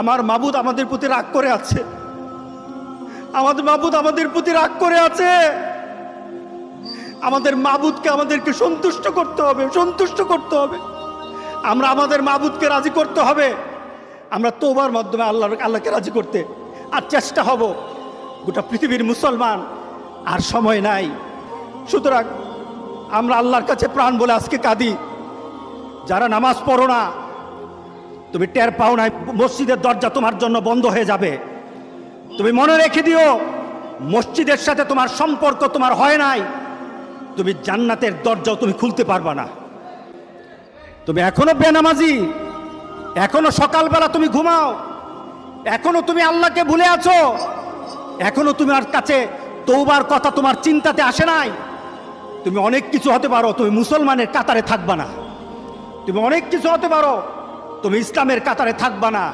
আমার মাবুদ আমাদের প্রতি রাগ করে আছে, আমাদের মাবুদ আমাদের প্রতি রাগ করে আছে। আমাদের মাবুদকে আমাদেরকে সন্তুষ্ট করতে হবে, সন্তুষ্ট করতে হবে। আমরা আমাদের মাবুদকে রাজি করতে হবে। আমরা তওবার মাধ্যমে আল্লাহকে রাজি করতে আর চেষ্টা হব। গোটা পৃথিবীর মুসলমান আর সময় নাই। সুতরাং আমরা আল্লাহর কাছে প্রাণ বলে আজকে কাঁদি। যারা নামাজ পড়ো না, তুমি টের পাও না মসজিদের দরজা তোমার জন্য বন্ধ হয়ে যাবে। তুমি মনে রেখে দিও, মসজিদের সাথে তোমার সম্পর্ক তোমার হয় নাই, তুমি জান্নাতের দরজাও তুমি খুলতে পারবা না। তুমি এখনো বেনামাজি, এখনো সকালবেলা তুমি ঘুমাও, এখনো তুমি আল্লাহকে ভুলে আছো, এখনো তোমার কাছে তওবার কথা তোমার চিন্তাতে আসে নাই। তুমি অনেক কিছু হতে পারো, তুমি মুসলমানের কাতারে থাকবা না। তুমি অনেক কিছু হতে পারো, তুমি ইসলামের কাতারে থাকবা না।